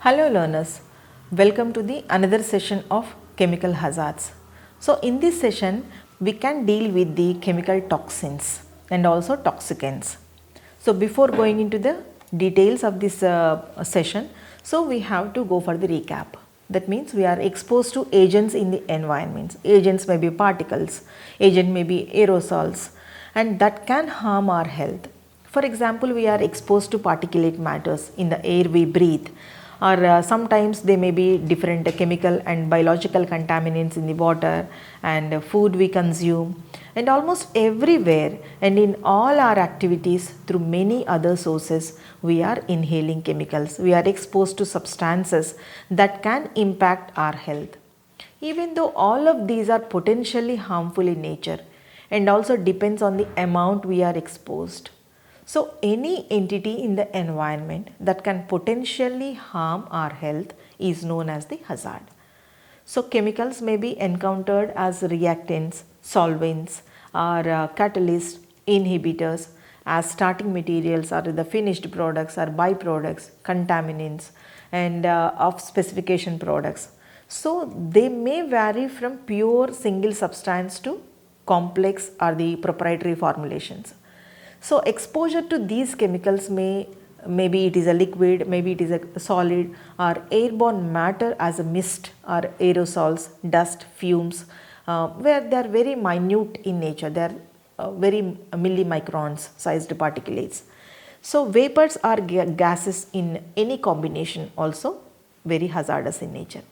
Hello learners, welcome to the another session of chemical hazards. So in this session we can deal with the chemical toxins and also toxicants. So before going into the details of this session, so we have to go for the recap. That means we are exposed to agents in the environment. Agents may be particles, agent may be aerosols, and that can harm our health. For example, we are exposed to particulate matters in the air we breathe, or sometimes they may be different chemical and biological contaminants in the water and food we consume, and almost everywhere and in all our activities through many other sources we are inhaling chemicals. We are exposed to substances that can impact our health. Even though all of these are potentially harmful in nature and also depends on the amount we are exposed. So any entity in the environment that can potentially harm our health is known as the hazard. So chemicals may be encountered as reactants, solvents or catalysts, inhibitors as starting materials or the finished products or byproducts, contaminants and of specification products. So they may vary from pure single substance to complex or the proprietary formulations. So exposure to these chemicals maybe it is a liquid, maybe it is a solid or airborne matter as a mist or aerosols, dust, fumes, where they are very minute in nature, they are very millimicrons sized particulates. So vapors or gases in any combination also very hazardous in nature.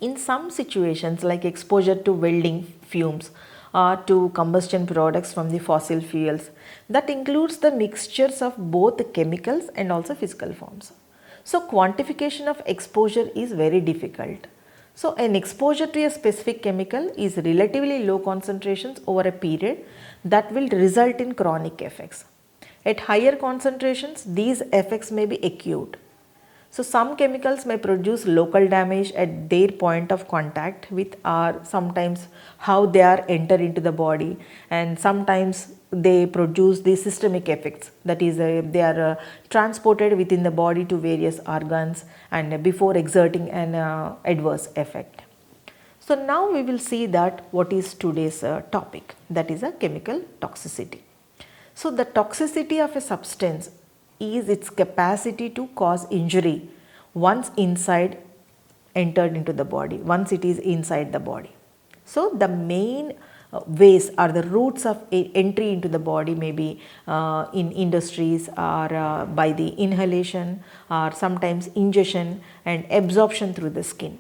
In some situations like exposure to welding fumes or to combustion products from the fossil fuels, that includes the mixtures of both chemicals and also physical forms. So quantification of exposure is very difficult. So an exposure to a specific chemical is relatively low concentrations over a period that will result in chronic effects. At higher concentrations, these effects may be acute. So some chemicals may produce local damage at their point of contact with or sometimes how they are enter into the body, and sometimes they produce the systemic effects, that is they are transported within the body to various organs and before exerting an adverse effect. So now we will see that what is today's topic, that is a chemical toxicity. So the toxicity of a substance is its capacity to cause injury once inside entered into the body, once it is inside the body. So the main ways or the routes of entry into the body may be in industries or by the inhalation or sometimes ingestion and absorption through the skin.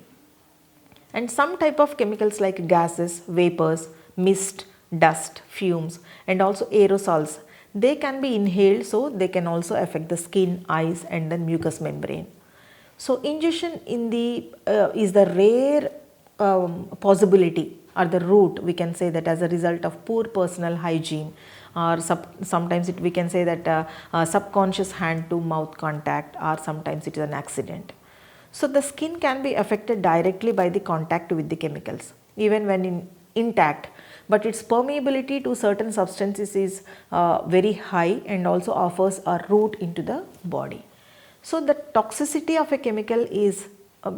And some type of chemicals like gases, vapors, mist, dust, fumes and also aerosols, they can be inhaled, so they can also affect the skin, eyes and the mucous membrane. So ingestion in the is the rare possibility or the route, we can say that as a result of poor personal hygiene, or sometimes we can say that subconscious hand to mouth contact, or sometimes it is an accident. So the skin can be affected directly by the contact with the chemicals even when intact, but its permeability to certain substances is very high and also offers a route into the body. So the toxicity of a chemical is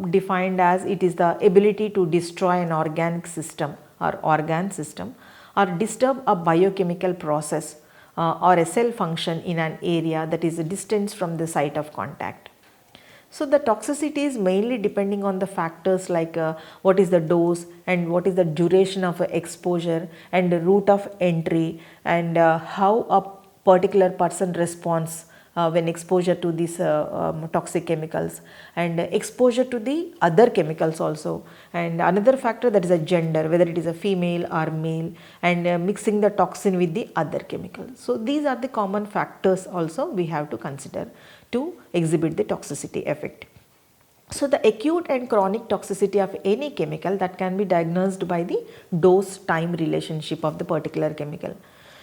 defined as it is the ability to destroy an organic system or organ system or disturb a biochemical process or a cell function in an area that is a distance from the site of contact. So the toxicity is mainly depending on the factors like what is the dose and what is the duration of exposure and the route of entry and how a particular person responds when exposure to these toxic chemicals and exposure to the other chemicals also, and another factor that is a gender, whether it is a female or male, and mixing the toxin with the other chemicals. So these are the common factors also we have to consider to exhibit the toxicity effect. So the acute and chronic toxicity of any chemical that can be diagnosed by the dose time relationship of the particular chemical.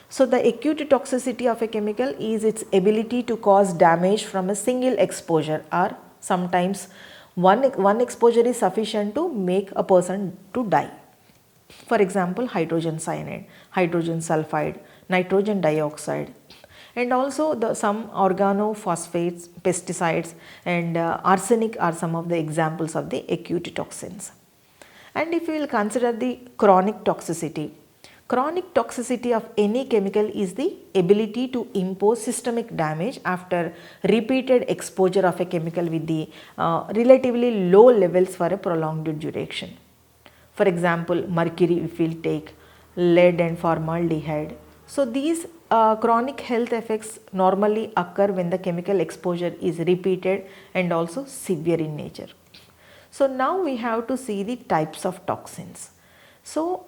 So the acute toxicity of a chemical is its ability to cause damage from a single exposure, or sometimes one exposure is sufficient to make a person to die. For example, hydrogen cyanide, hydrogen sulfide, nitrogen dioxide. and also some organophosphates, pesticides, and arsenic are some of the examples of the acute toxins. And if we will consider the chronic toxicity of any chemical is the ability to impose systemic damage after repeated exposure of a chemical with the relatively low levels for a prolonged duration. For example, mercury if we will take, lead and formaldehyde. So these chronic health effects normally occur when the chemical exposure is repeated and also severe in nature. So now we have to see the types of toxins. So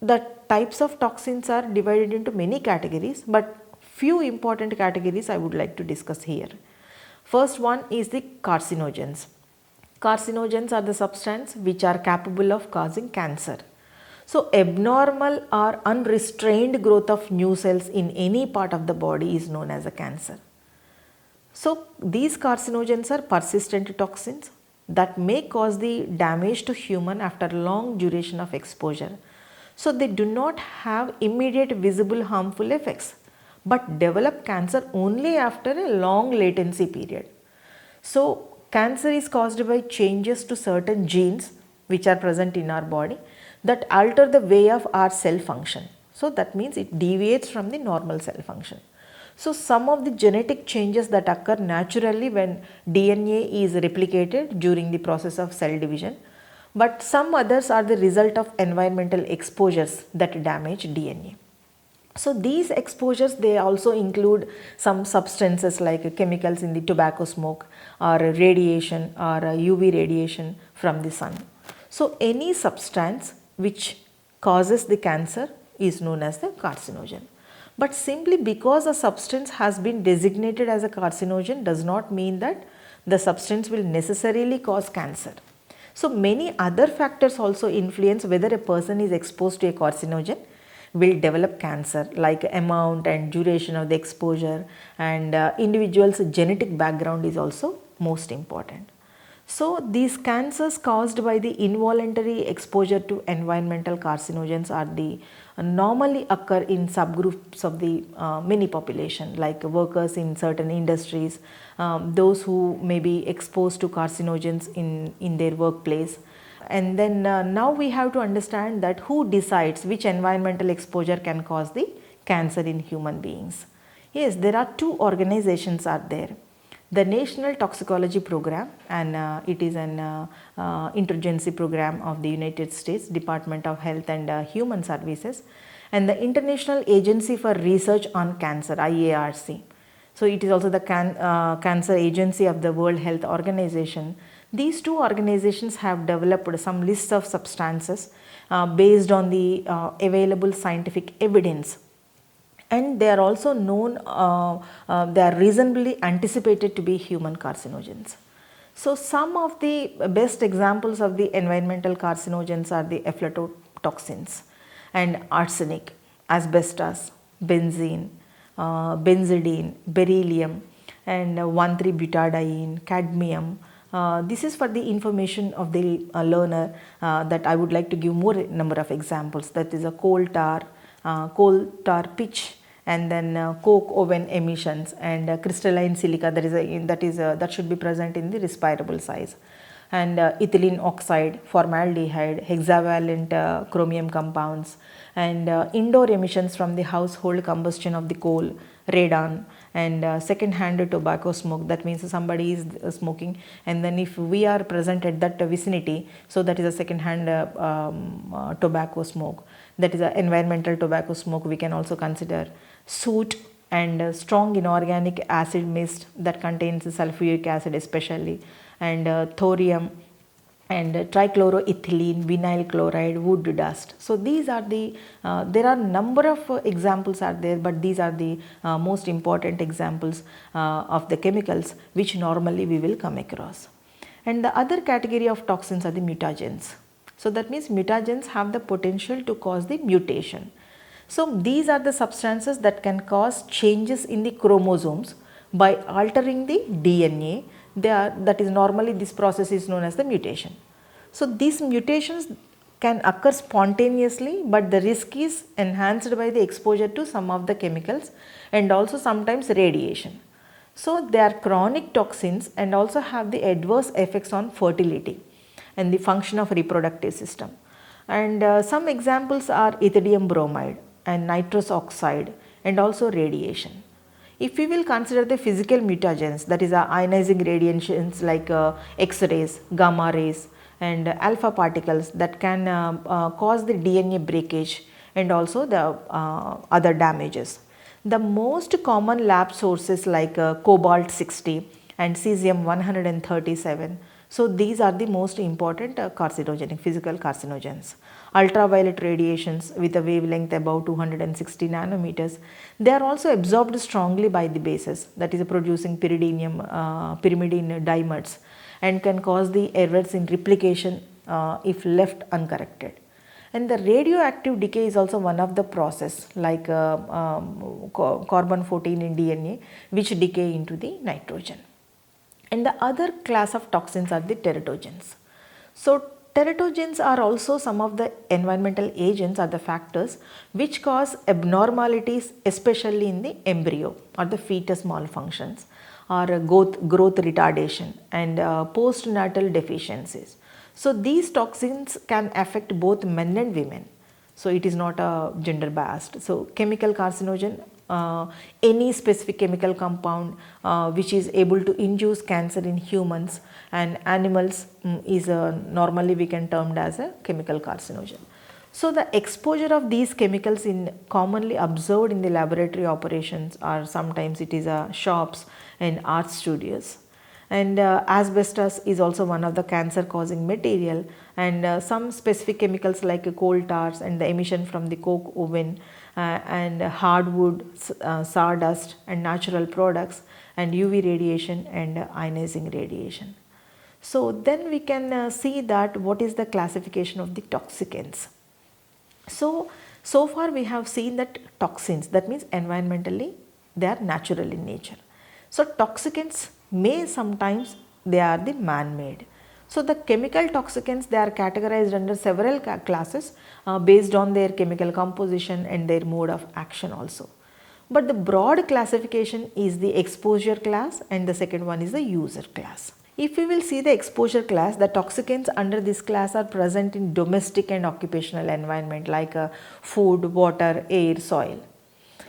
the types of toxins are divided into many categories, but few important categories I would like to discuss here. First one is the carcinogens. Carcinogens are the substances which are capable of causing cancer. So abnormal or unrestrained growth of new cells in any part of the body is known as a cancer. So these carcinogens are persistent toxins that may cause the damage to human after long duration of exposure. So they do not have immediate visible harmful effects, but develop cancer only after a long latency period. So cancer is caused by changes to certain genes which are present in our body that alter the way of our cell function. So that means it deviates from the normal cell function. So some of the genetic changes that occur naturally when DNA is replicated during the process of cell division, but some others are the result of environmental exposures that damage DNA. So these exposures, they also include some substances like chemicals in the tobacco smoke or radiation or UV radiation from the sun. So any substance which causes the cancer is known as the carcinogen. But simply because a substance has been designated as a carcinogen does not mean that the substance will necessarily cause cancer. So many other factors also influence whether a person is exposed to a carcinogen will develop cancer, like amount and duration of the exposure, and individual's genetic background is also most important. So these cancers caused by the involuntary exposure to environmental carcinogens are the normally occur in subgroups of the many population, like workers in certain industries, those who may be exposed to carcinogens in their workplace. And then now we have to understand that who decides which environmental exposure can cause the cancer in human beings. Yes, there are two organizations are there. The National Toxicology Program, and it is an interagency program of the United States Department of Health and Human Services, and the International Agency for Research on Cancer, IARC. So it is also the cancer agency of the World Health Organization. These two organizations have developed some lists of substances based on the available scientific evidence, and they are also known, they are reasonably anticipated to be human carcinogens. So some of the best examples of the environmental carcinogens are the aflatoxins and arsenic, asbestos, benzene, benzidine, beryllium, and 1,3-butadiene, cadmium. This is for the information of the learner that I would like to give more number of examples, that is a coal tar pitch, and then coke oven emissions, and crystalline silica, that should be present in the respirable size, and ethylene oxide, formaldehyde, hexavalent chromium compounds, and indoor emissions from the household combustion of the coal, radon, and second hand tobacco smoke. That means somebody is smoking, and then if we are present at that vicinity, so that is a second hand tobacco smoke, that is a environmental tobacco smoke. We can also consider soot and strong inorganic acid mist that contains sulfuric acid especially, and thorium, and trichloroethylene, vinyl chloride, wood dust. So these are the, there are number of examples are there, but these are the most important examples of the chemicals which normally we will come across. And the other category of toxins are the mutagens. So that means mutagens have the potential to cause the mutation. So these are the substances that can cause changes in the chromosomes by altering the DNA. That is normally, this process is known as the mutation. So these mutations can occur spontaneously, but the risk is enhanced by the exposure to some of the chemicals and also sometimes radiation. So they are chronic toxins and also have the adverse effects on fertility and the function of reproductive system. And some examples are ethidium bromide and nitrous oxide and also radiation. If we will consider the physical mutagens, that is ionizing radiations like X-rays, gamma rays and alpha particles that can cause the DNA breakage and also the other damages. The most common lab sources like cobalt 60 and cesium 137. So these are the most important carcinogenic physical carcinogens. Ultraviolet radiations with a wavelength above 260 nanometers, they are also absorbed strongly by the bases, that is producing pyrimidine dimers, and can cause the errors in replication if left uncorrected. And the radioactive decay is also one of the process like carbon 14 in DNA, which decay into the nitrogen. And the other class of toxins are the teratogens. So teratogens are also some of the environmental agents or the factors which cause abnormalities, especially in the embryo or the fetus malfunctions or growth retardation and postnatal deficiencies. So these toxins can affect both men and women. So it is not a gender biased. So chemical carcinogen, any specific chemical compound which is able to induce cancer in humans and animals is normally we can termed as a chemical carcinogen. So the exposure of these chemicals in commonly observed in the laboratory operations, or sometimes it is shops and art studios. And asbestos is also one of the cancer causing material, and some specific chemicals like coal tars and the emission from the coke oven and hardwood, sawdust and natural products and UV radiation and ionizing radiation. So then we can see that what is the classification of the toxicants. So far we have seen that toxins, that means environmentally they are natural in nature. So toxicants may sometimes they are the man-made. So the chemical toxicants, they are categorized under several classes based on their chemical composition and their mode of action also. But the broad classification is the exposure class and the second one is the user class. If we will see the exposure class, the toxicants under this class are present in domestic and occupational environment like food, water, air, soil.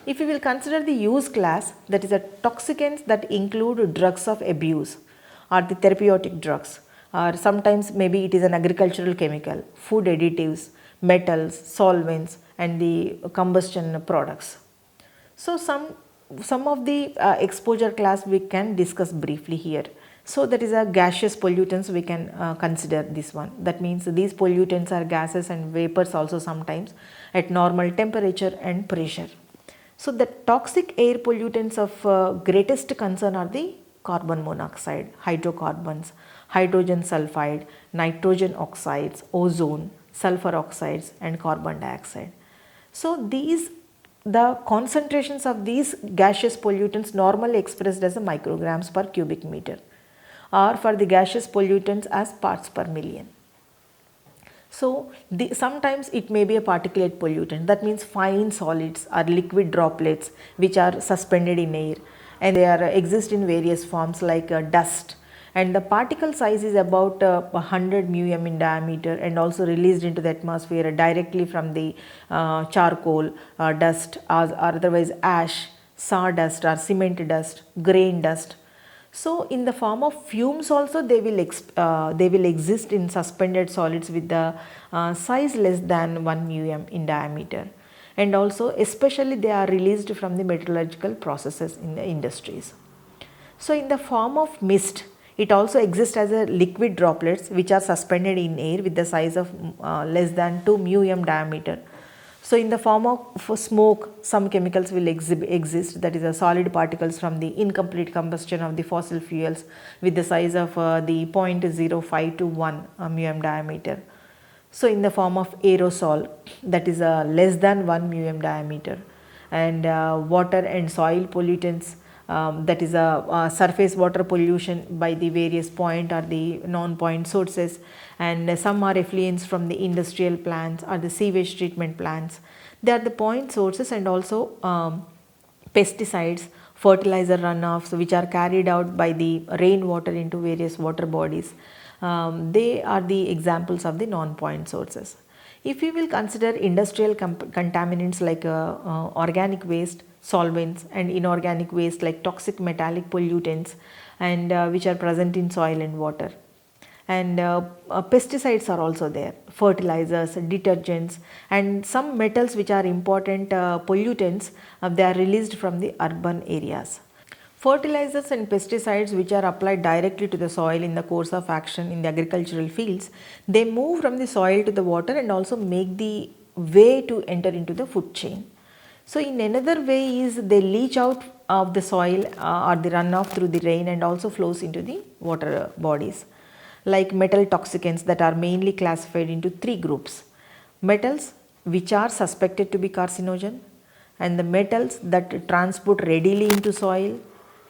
If we will consider the use class, that is a toxicants that include drugs of abuse or the therapeutic drugs, or sometimes maybe it is an agricultural chemical, food additives, metals, solvents and the combustion products. So some of the exposure class we can discuss briefly here. So that is a gaseous pollutants we can consider this one. That means these pollutants are gases and vapors also sometimes at normal temperature and pressure. So the toxic air pollutants of greatest concern are the carbon monoxide, hydrocarbons, hydrogen sulfide, nitrogen oxides, ozone, sulfur oxides and carbon dioxide. So the concentrations of these gaseous pollutants normally expressed as a micrograms per cubic meter, or for the gaseous pollutants as parts per million. So sometimes it may be a particulate pollutant, that means fine solids or liquid droplets which are suspended in air, and they exist in various forms like dust, and the particle size is about 100 μm in diameter and also released into the atmosphere directly from the charcoal dust or otherwise ash, sawdust or cement dust, grain dust. So in the form of fumes also they will exist in suspended solids with the size less than 1 μm in diameter, and also especially they are released from the metallurgical processes in the industries. So in the form of mist, it also exists as a liquid droplets which are suspended in air with the size of less than 2 μm diameter. So in the form of smoke, some chemicals will exist, that is a solid particles from the incomplete combustion of the fossil fuels with the size of the 0.05 to 1 μm diameter. So in the form of aerosol, that is less than 1 μm diameter, and water and soil pollutants that is a surface water pollution by the various point or the non-point sources, and some are effluents from the industrial plants or the sewage treatment plants. They are the point sources, and also pesticides, fertilizer runoffs which are carried out by the rainwater into various water bodies. They are the examples of the non-point sources. If we will consider industrial contaminants like organic waste, solvents, and inorganic waste like toxic metallic pollutants, and which are present in soil and water. And pesticides are also there, fertilizers, detergents, and some metals which are important pollutants, they are released from the urban areas. Fertilizers and pesticides which are applied directly to the soil in the course of action in the agricultural fields, they move from the soil to the water and also make the way to enter into the food chain. So in another way is they leach out of the soil or the runoff through the rain and also flows into the water bodies. Like metal toxicants that are mainly classified into three groups: metals which are suspected to be carcinogen, and the metals that transport readily into soil,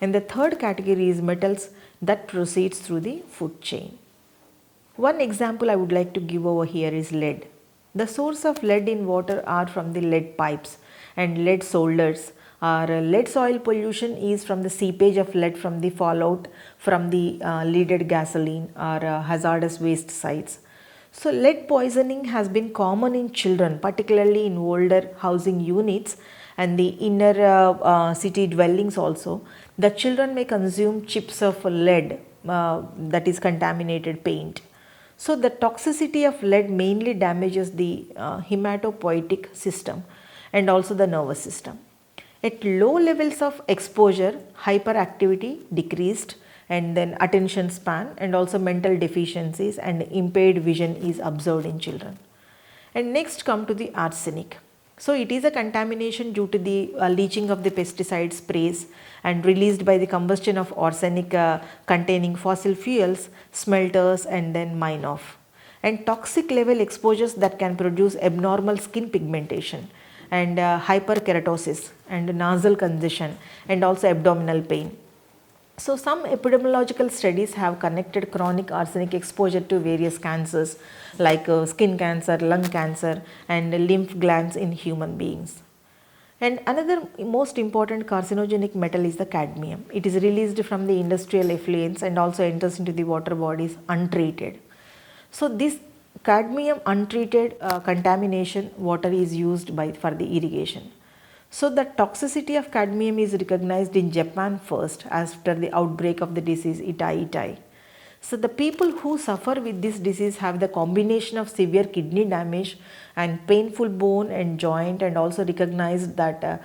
and the third category is metals that proceeds through the food chain. One example I would like to give over here is lead. The source of lead in water are from the lead pipes and lead solders. Our lead soil pollution is from the seepage of lead from the fallout from the leaded gasoline or hazardous waste sites. So lead poisoning has been common in children, particularly in older housing units and the inner city dwellings also. The children may consume chips of lead, that is contaminated paint. So the toxicity of lead mainly damages the hematopoietic system and also the nervous system. At low levels of exposure, hyperactivity decreased, and then attention span and also mental deficiencies and impaired vision is observed in children. And next come to the arsenic. So it is a contamination due to the leaching of the pesticide sprays and released by the combustion of arsenic containing fossil fuels, smelters, and then mine off. And toxic level exposures that can produce abnormal skin pigmentation and hyperkeratosis and nasal congestion and also abdominal pain. So some epidemiological studies have connected chronic arsenic exposure to various cancers like skin cancer, lung cancer, and lymph glands in human beings. And another most important carcinogenic metal is the cadmium. It is released from the industrial effluents and also enters into the water bodies untreated. So this cadmium untreated contamination water is used for the irrigation. So the toxicity of cadmium is recognized in Japan first after the outbreak of the disease Itai. So the people who suffer with this disease have the combination of severe kidney damage and painful bone and joint, and also recognized that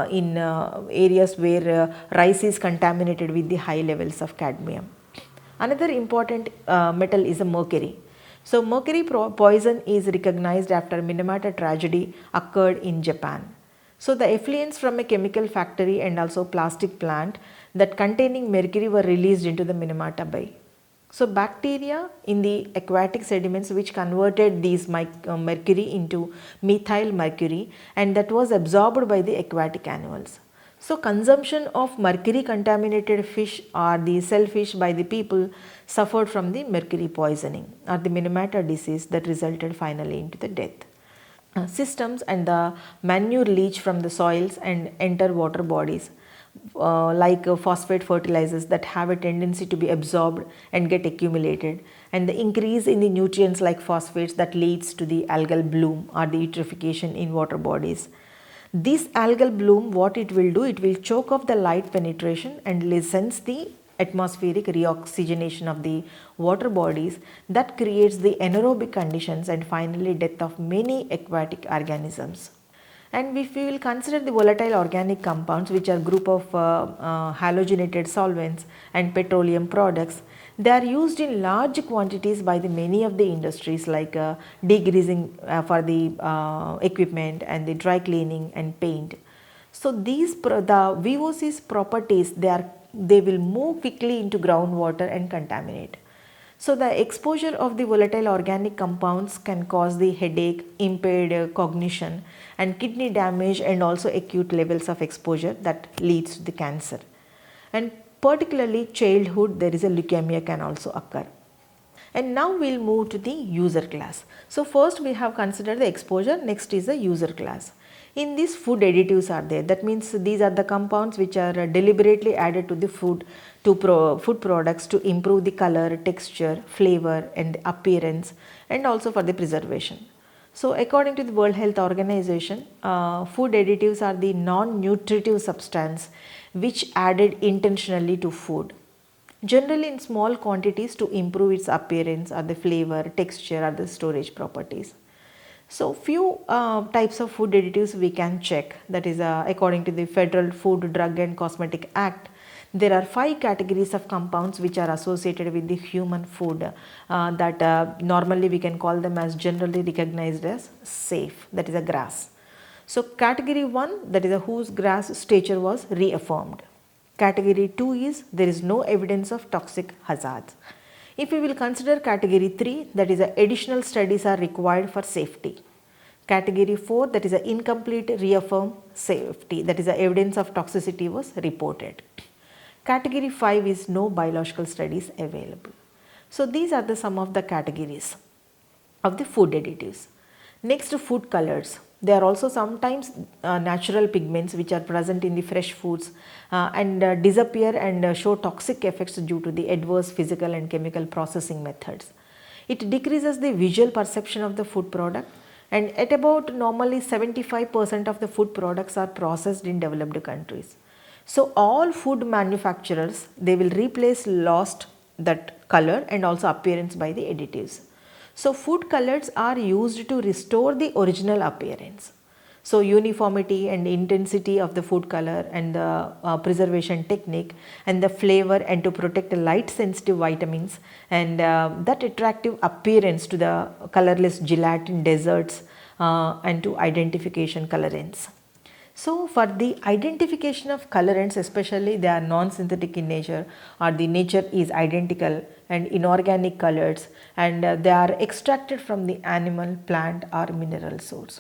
in areas where rice is contaminated with the high levels of cadmium. Another important metal is mercury. So mercury poison is recognized after Minamata tragedy occurred in Japan. So the effluents from a chemical factory and also plastic plant that containing mercury were released into the Minamata Bay. So bacteria in the aquatic sediments which converted these mercury into methyl mercury, and that was absorbed by the aquatic animals. So consumption of mercury contaminated fish or the shellfish by the people suffered from the mercury poisoning or the Minamata disease that resulted finally into the death. Systems and the manure leach from the soils and enter water bodies like phosphate fertilizers that have a tendency to be absorbed and get accumulated, and the increase in the nutrients like phosphates that leads to the algal bloom or the eutrophication in water bodies. This algal bloom, what it will do, it will choke off the light penetration and lessens the atmospheric reoxygenation of the water bodies that creates the anaerobic conditions and finally death of many aquatic organisms. And if we will consider the volatile organic compounds, which are group of halogenated solvents and petroleum products, they are used in large quantities by the many of the industries like degreasing for the equipment and the dry cleaning and paint. So these the VOC's properties, they will move quickly into groundwater and contaminate. So the exposure of the volatile organic compounds can cause the headache, impaired cognition and kidney damage, and also acute levels of exposure that leads to the cancer. And particularly childhood, there is a leukemia can also occur. And now we will move to the user class. So first we have considered the exposure, next is the user class. In this, food additives are there. That means these are the compounds which are deliberately added to the food food products to improve the color, texture, flavor and appearance, and also for the preservation. So according to the World Health Organization, food additives are the non-nutritive substance which added intentionally to food, generally in small quantities to improve its appearance or the flavor, texture or the storage properties. So few types of food additives we can check, that is according to the Federal Food, Drug and Cosmetic Act, there are 5 categories of compounds which are associated with the human food that normally we can call them as generally recognized as safe, that is a GRAS. So category 1, that is a whose GRAS stature was reaffirmed. Category 2 is there is no evidence of toxic hazards. If we will consider category 3, that is additional studies are required for safety. Category 4, that is incomplete reaffirmed safety, that is evidence of toxicity was reported. Category 5 is no biological studies available. So these are the some of the categories of the food additives. Next, food colors. There are also sometimes natural pigments which are present in the fresh foods and disappear and show toxic effects due to the adverse physical and chemical processing methods. It decreases the visual perception of the food product, and at about normally 75% of the food products are processed in developed countries. So all food manufacturers, they will replace lost that color and also appearance by the additives. So food colors are used to restore the original appearance. So uniformity and intensity of the food color and the preservation technique and the flavor, and to protect light sensitive vitamins and that attractive appearance to the colorless gelatin desserts and to identification colorants. So for the identification of colorants, especially they are non-synthetic in nature or the nature is identical and inorganic colors, and they are extracted from the animal, plant or mineral source.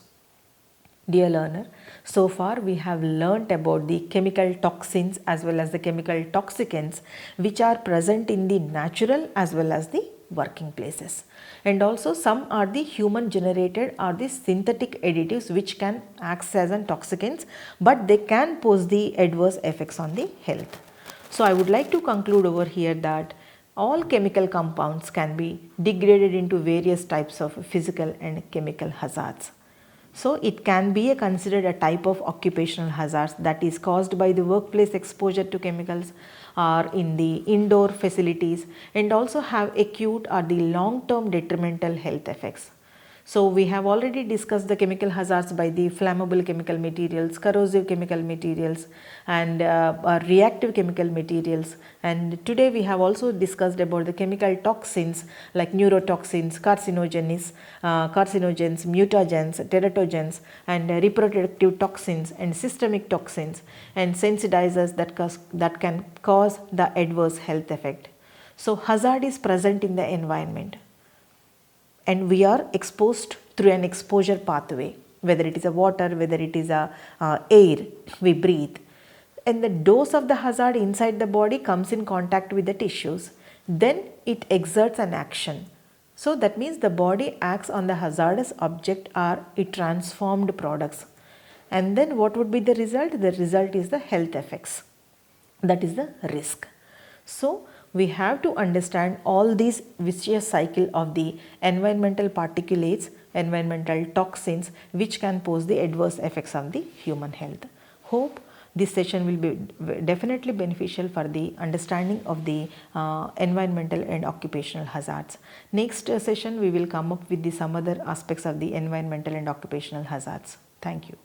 Dear learner, so far we have learnt about the chemical toxins as well as the chemical toxicants which are present in the natural as well as the working places, and also some are the human generated or the synthetic additives which can act as intoxicants, but they can pose the adverse effects on the health. So I would like to conclude over here that all chemical compounds can be degraded into various types of physical and chemical hazards. So it can be considered a type of occupational hazards that is caused by the workplace exposure to chemicals or in the indoor facilities, and also have acute or the long term detrimental health effects. So we have already discussed the chemical hazards by the flammable chemical materials, corrosive chemical materials and reactive chemical materials, and today we have also discussed about the chemical toxins like neurotoxins, carcinogens, mutagens, teratogens and reproductive toxins and systemic toxins and sensitizers that can cause the adverse health effect. So hazard is present in the environment, and we are exposed through an exposure pathway, whether it is a water, whether it is a air we breathe, and the dose of the hazard inside the body comes in contact with the tissues, then it exerts an action. So that means the body acts on the hazardous object or it transformed products, and then what would be the result? The result is the health effects, that is the risk. So we have to understand all these vicious cycle of the environmental particulates, environmental toxins which can pose the adverse effects on the human health. Hope this session will be definitely beneficial for the understanding of the environmental and occupational hazards. Next session we will come up with some other aspects of the environmental and occupational hazards. Thank you.